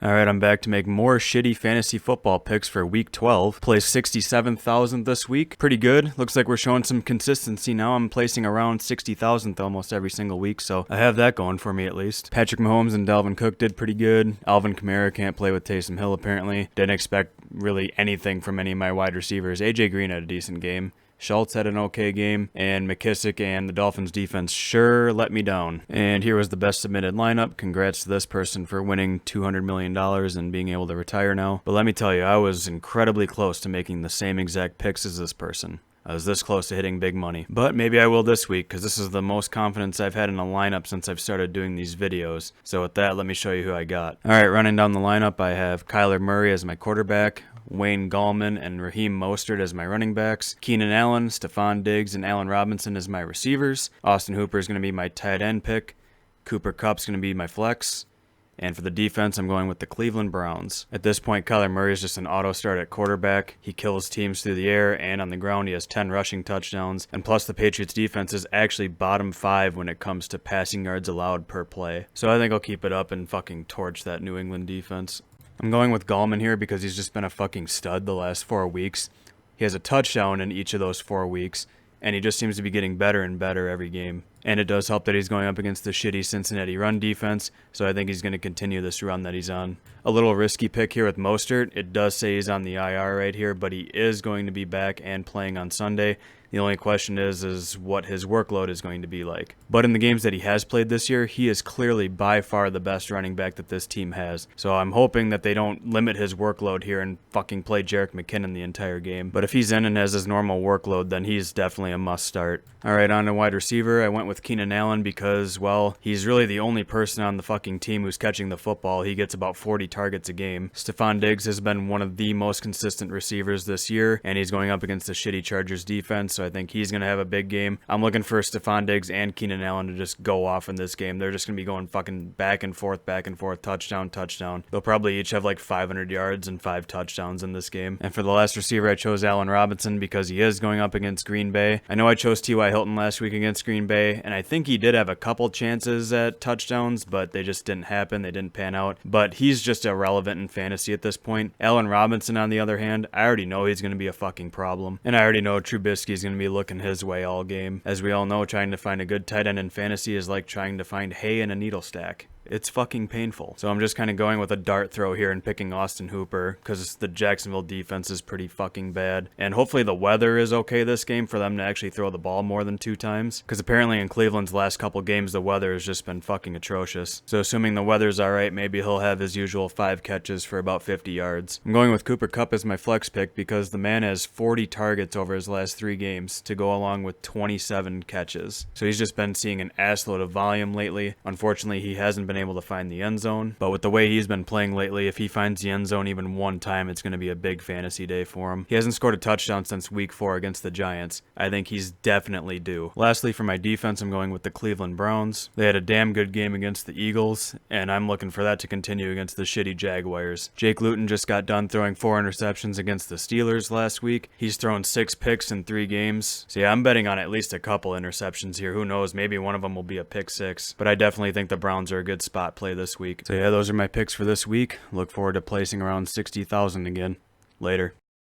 Alright, I'm back to make more shitty fantasy football picks for week 12. Placed 67,000 this week. Pretty good. Looks like we're showing some consistency now. I'm placing around 60,000th almost every single week, so I have that going for me at least. Patrick Mahomes and Dalvin Cook did pretty good. Alvin Kamara can't play with Taysom Hill apparently. Didn't expect really anything from any of my wide receivers. AJ Green had a decent game. Schultz had an okay game, and McKissick and the Dolphins defense sure let me down. And here was the best submitted lineup. Congrats to this person for winning $200 million and being able to retire now. But let me tell you, I was incredibly close to making the same exact picks as this person. I was this close to hitting big money. But maybe I will this week, because this is the most confidence I've had in a lineup since I've started doing these videos. So with that, let me show you who I got. Alright, running down the lineup, I have Kyler Murray as my quarterback, Wayne Gallman and Raheem Mostert as my running backs, Keenan Allen, Stephon Diggs, and Allen Robinson as my receivers. Austin Hooper is going to be my tight end pick. Cooper Kupp's going to be my flex. And for the defense, I'm going with the Cleveland Browns. At this point, Kyler Murray is just an auto start at quarterback. He kills teams through the air, and on the ground he has 10 rushing touchdowns. And plus, the Patriots defense is actually bottom 5 when it comes to passing yards allowed per play. So I think I'll keep it up and fucking torch that New England defense. I'm going with Gallman here because he's just been a fucking stud the last 4 weeks. He has a touchdown in each of those 4 weeks, and he just seems to be getting better and better every game. And it does help that he's going up against the shitty Cincinnati run defense, so I think he's going to continue this run that he's on. A little risky pick here with Mostert. It does say he's on the IR right here, but he is going to be back and playing on Sunday. The only question is what his workload is going to be like. But in the games that he has played this year, he is clearly by far the best running back that this team has. So I'm hoping that they don't limit his workload here and fucking play Jerick McKinnon the entire game. But if he's in and has his normal workload, then he's definitely a must start. Alright, on to wide receiver, I went with Keenan Allen because, well, he's really the only person on the fucking team who's catching the football. He gets about 40 targets a game. Stephon Diggs has been one of the most consistent receivers this year, and he's going up against the shitty Chargers defense, so I think he's going to have a big game. I'm looking for Stephon Diggs and Keenan Allen to just go off in this game. They're just going to be going fucking back and forth, touchdown, touchdown. They'll probably each have like 500 yards and 5 touchdowns in this game. And for the last receiver, I chose Allen Robinson because he is going up against Green Bay. I know I chose T.Y. Hilton last week against Green Bay, and I think he did have a couple chances at touchdowns, but they just didn't happen. They didn't pan out. But he's just irrelevant in fantasy at this point. Allen Robinson, on the other hand, I already know he's going to be a fucking problem. And I already know Trubisky's going to be looking his way all game. As we all know, trying to find a good tight end in fantasy is like trying to find hay in a needle stack. It's fucking painful. So I'm just kind of going with a dart throw here and picking Austin Hooper because the Jacksonville defense is pretty fucking bad. And hopefully the weather is okay this game for them to actually throw the ball more than 2 times. Because apparently in Cleveland's last couple games, the weather has just been fucking atrocious. So assuming the weather's alright, maybe he'll have his usual 5 catches for about 50 yards. I'm going with Cooper Kupp as my flex pick because the man has 40 targets over his last 3 games to go along with 27 catches. So he's just been seeing an assload of volume lately. Unfortunately, he hasn't been able to find the end zone, but with the way he's been playing lately, if he finds the end zone even one time, it's going to be a big fantasy day for him. He hasn't scored a touchdown since week 4 against the Giants. I think he's definitely due. Lastly, for my defense, I'm going with the Cleveland Browns. They had a damn good game against the Eagles, and I'm looking for that to continue against the shitty Jaguars. Jake Luton just got done throwing 4 interceptions against the Steelers last week. He's thrown 6 picks in 3 games. So yeah, I'm betting on at least a couple interceptions here. Who knows, maybe one of them will be a pick 6, but I definitely think the Browns are a good spot play this week. So yeah, those are my picks for this week. Look forward to placing around 60,000 again. Later.